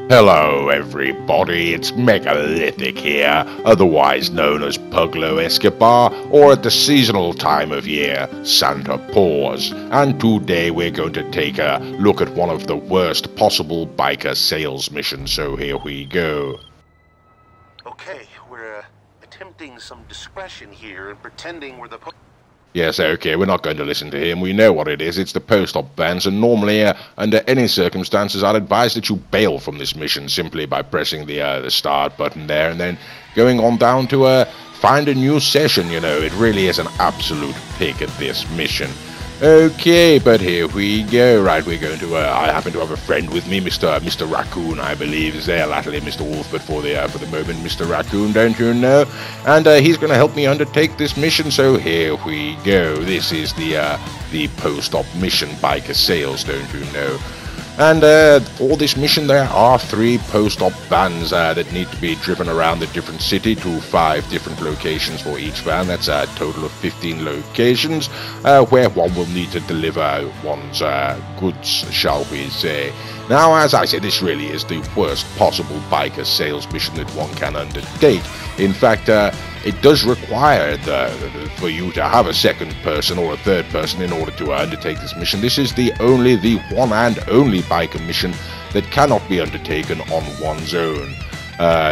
Hello everybody, it's Megalithic here, otherwise known as Puglo Escobar, or at the seasonal time of year, Santa Paws, and today we're going to take a look at one of the worst possible biker sales missions, so here we go. Okay, we're attempting some discretion here and pretending we're the Yes, okay, we're not going to listen to him. We know what it is. It's the post-op bans, and normally, under any circumstances, I'd advise that you bail from this mission simply by pressing the start button there, and then going on down to find a new session. You know, it really is an absolute pig at this mission. Okay, but here we go. Right, we're going to. I happen to have a friend with me, Mr. Raccoon, I believe, is there. Latterly, Mr. Wolf, but for the moment, Mr. Raccoon, don't you know? And he's going to help me undertake this mission. So here we go. This is the post-op mission, biker sales, don't you know? And for this mission there are 3 post-op vans that need to be driven around the different city to 5 different locations for each van. That's a total of 15 locations where one will need to deliver one's goods, shall we say. Now, as I said, this really is the worst possible biker sales mission that one can undertake. In fact, it does require for you to have a second person or a third person in order to undertake this mission. This is the one and only biker mission that cannot be undertaken on one's own.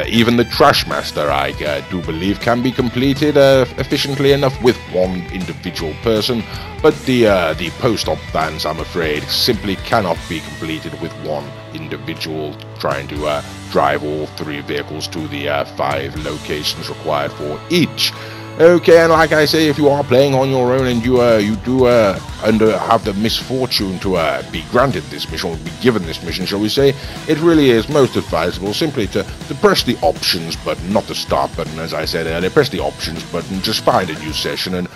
Even the Trashmaster, I do believe, can be completed efficiently enough with one individual person, but the post-op vans, I'm afraid, simply cannot be completed with one individual trying to drive all 3 vehicles to the 5 locations required for each. Okay, and like I say, if you are playing on your own and you do have the misfortune to be granted this mission, or be given this mission, shall we say, it really is most advisable simply to press the options button, not the start button, as I said earlier. Press the options button, just find a new session, and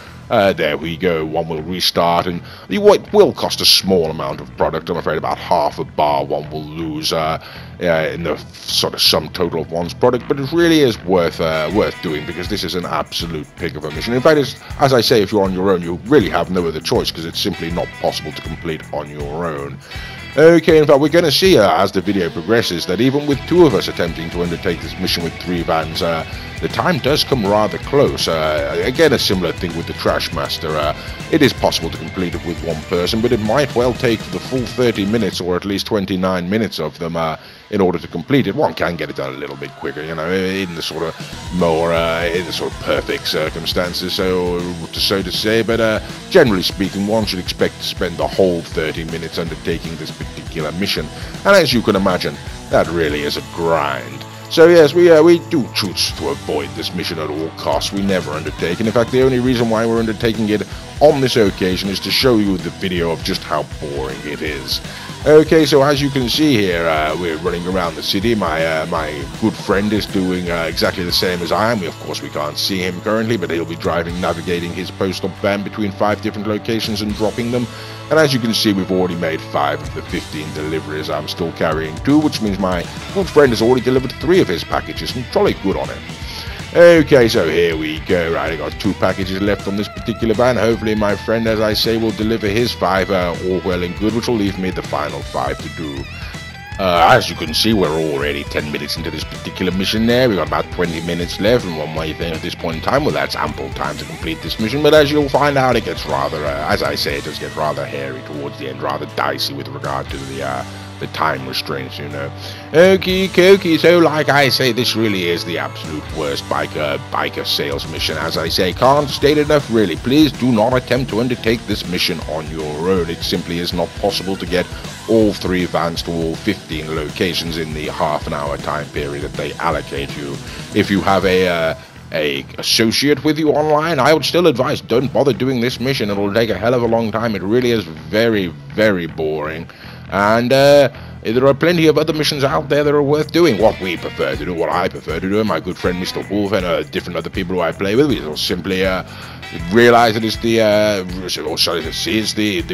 there we go. One will restart, and it will cost a small amount of product. I'm afraid about half a bar one will lose in the sort of sum total of one's product, but it really is worth doing, because this is an absolute pig of a mission. In fact, as I say, if you're on your own, you really have no other choice, because it's simply not possible to complete on your own. Okay, in fact, we're going to see as the video progresses that even with 2 of us attempting to undertake this mission with 3 vans, the time does come rather close. Again, a similar thing with the Trashmaster. It is possible to complete it with 1 person, but it might well take the full 30 minutes, or at least 29 minutes of them, in order to complete it. One can get it done a little bit quicker, you know, in the sort of more, in the sort of perfect circumstances, so to say, but generally speaking, one should expect to spend the whole 30 minutes undertaking this particular mission, and as you can imagine, that really is a grind. So yes, we do choose to avoid this mission at all costs. We never undertake, and in fact the only reason why we're undertaking it on this occasion is to show you the video of just how boring it is. Okay, so as you can see here, we're running around the city. My good friend is doing exactly the same as I am. Of course, we can't see him currently, but he'll be navigating his post-op van between 5 different locations and dropping them. And as you can see, we've already made 5 of the 15 deliveries. I'm still carrying 2, which means my good friend has already delivered 3 of his packages, and jolly good on him. Okay, so here we go. Right, I got 2 packages left on this particular van. Hopefully my friend, as I say, will deliver his 5 all well and good, which will leave me the final 5 to do. As you can see, we're already 10 minutes into this particular mission there. We've got about 20 minutes left, and one might think at this point in time, well, that's ample time to complete this mission, but as you'll find out, it gets rather, as I say, it does get rather hairy towards the end, rather dicey with regard to the time restraints, you know. Okie dokie, so like I say, this really is the absolute worst biker sales mission. As I say, can't state enough, really. Please do not attempt to undertake this mission on your own. It simply is not possible to get all 3 vans to all 15 locations in the half-an-hour time period that they allocate you. If you have a associate with you online, I would still advise don't bother doing this mission. It'll take a hell of a long time. It really is very, very boring. And there are plenty of other missions out there that are worth doing. What we prefer to do, what I prefer to do, and my good friend Mr. Wolf and different other people who I play with, we will simply realize that it's the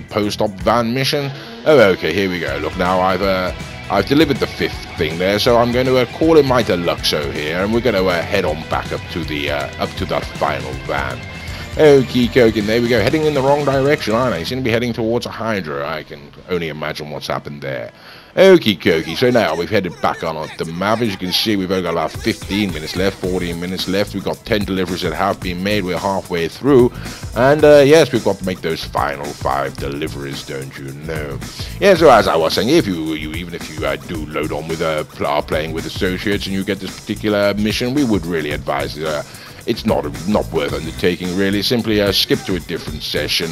post-op van mission. Oh, okay, here we go. Look, now I've delivered the 5th thing there, so I'm going to call in my Deluxo here, and we're going to head on back up to that final van. Okie dokie, and there we go, heading in the wrong direction, aren't I? Seem to be heading towards a Hydra. I can only imagine what's happened there. Okie dokie, so now we've headed back on the map. As you can see, we've only got about 15 minutes left, 14 minutes left. We've got 10 deliveries that have been made. We're halfway through. And yes, we've got to make those final 5 deliveries, don't you know? Yeah, so as I was saying, even if you do load on with are playing with associates and you get this particular mission, we would really advise it's not worth undertaking, really. Simply skip to a different session.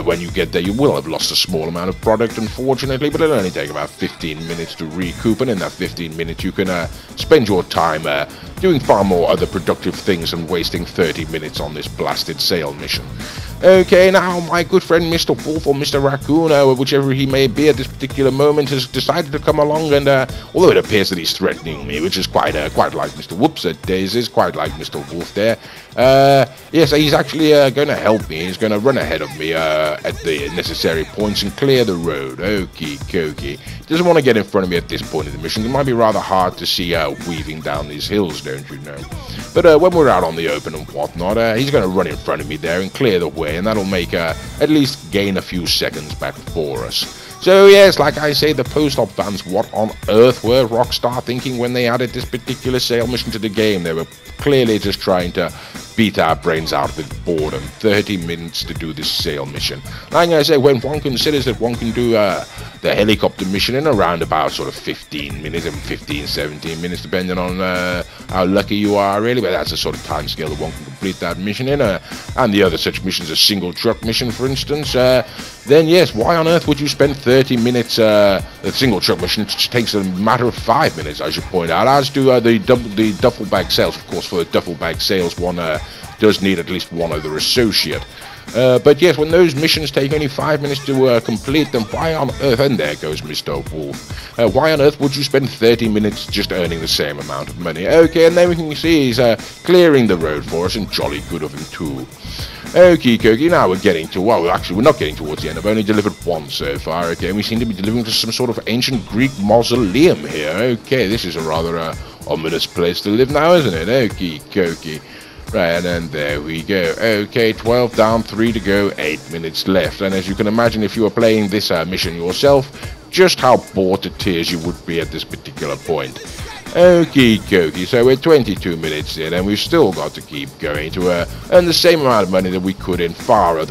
When you get there, you will have lost a small amount of product, unfortunately, but it'll only take about 15 minutes to recoup, and in that 15 minutes you can spend your time doing far more other productive things than wasting 30 minutes on this blasted sale mission. Okay, now my good friend Mr. Wolf or Mr. Raccoon, whichever he may be at this particular moment, has decided to come along, and although it appears that he's threatening me, which is quite like Mr. Whoops at Daisies, quite like Mr. Wolf there, yes, he's actually going to help me. He's going to run ahead of me at the necessary points and clear the road. Okie dokie. Doesn't want to get in front of me at this point in the mission. It might be rather hard to see weaving down these hills, don't you know? But when we're out on the open and whatnot, he's going to run in front of me there and clear the way, and that'll make at least gain a few seconds back for us. So yes, like I say, the post-op fans, what on earth were Rockstar thinking when they added this particular sale mission to the game? They were clearly just trying to beat our brains out with boredom. 30 minutes to do this sale mission. Like I say, when one considers that one can do the helicopter mission in around about sort of 15 minutes, and 15, 17 minutes, depending on how lucky you are, really, but that's the sort of time scale that one can complete that mission in, and the other such missions, a single truck mission, for instance, then yes, why on earth would you spend 30 minutes, a single truck mission takes a matter of 5 minutes, I should point out, as do the duffel bag sales. Of course, for the duffel bag sales, one does need at least one other associate. But yes, when those missions take only 5 minutes to complete, then why on earth, and there goes Mr. Wolf, why on earth would you spend 30 minutes just earning the same amount of money? Okay, and then we can see he's clearing the road for us, and jolly good of him too. Okie dokie, now we're getting to, well, actually we're not getting towards the end. I've only delivered 1 so far, okay, and we seem to be delivering to some sort of ancient Greek mausoleum here. Okay, this is a rather ominous place to live now, isn't it? Okie dokie. Right, and there we go. Okay, 12 down, 3 to go, 8 minutes left. And as you can imagine, if you were playing this mission yourself, just how bored to tears you would be at this particular point. Okie dokie, so we're 22 minutes in, and we've still got to keep going to earn the same amount of money that we could in far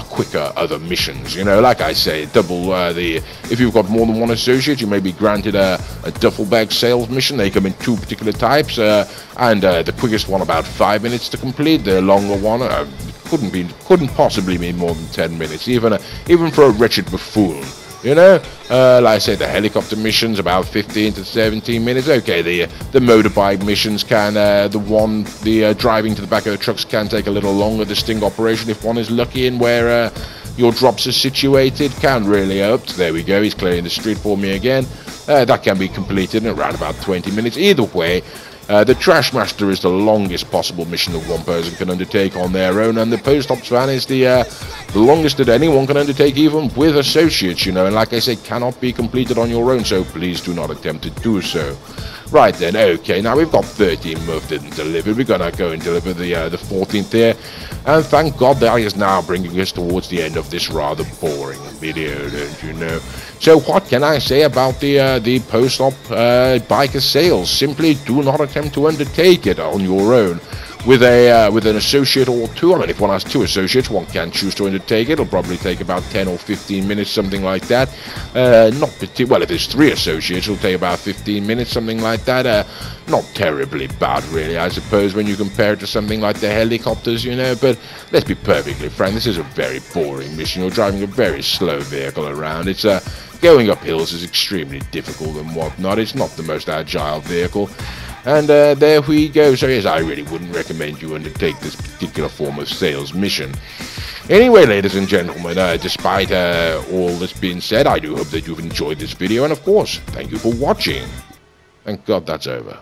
quicker other missions. You know, like I say, double if you've got more than one associate, you may be granted a duffel bag sales mission. They come in 2 particular types, and the quickest one about 5 minutes to complete. The longer one couldn't possibly be more than 10 minutes, even for a wretched buffoon. You know, like I said, the helicopter missions about 15 to 17 minutes. Okay, the motorbike missions can, the driving to the back of the trucks can take a little longer. The sting operation, if one is lucky in where your drops are situated, can really help. There we go, he's clearing the street for me again. That can be completed in around about 20 minutes. Either way, the Trash Master is the longest possible mission that one person can undertake on their own, and the Post-Ops Van is the longest that anyone can undertake, even with associates, you know, and like I say, cannot be completed on your own, so please do not attempt to do so. Right then, okay, now we've got 13 moved and delivered. We're gonna go and deliver the 14th here, and thank God that is now bringing us towards the end of this rather boring video, don't you know? So what can I say about the post-op biker sales? Simply do not attempt to undertake it on your own with an associate or 2. I mean, if one has 2 associates, one can choose to undertake it. It'll probably take about 10 or 15 minutes, something like that. Well, if there's 3 associates, it'll take about 15 minutes, something like that. Not terribly bad, really, I suppose, when you compare it to something like the helicopters, you know. But let's be perfectly frank, this is a very boring mission. You're driving a very slow vehicle around. It's going up hills is extremely difficult and whatnot. It's not the most agile vehicle. And there we go. So yes, I really wouldn't recommend you undertake this particular form of sales mission. Anyway, ladies and gentlemen, despite all that's been said, I do hope that you've enjoyed this video, and of course, thank you for watching. Thank God that's over.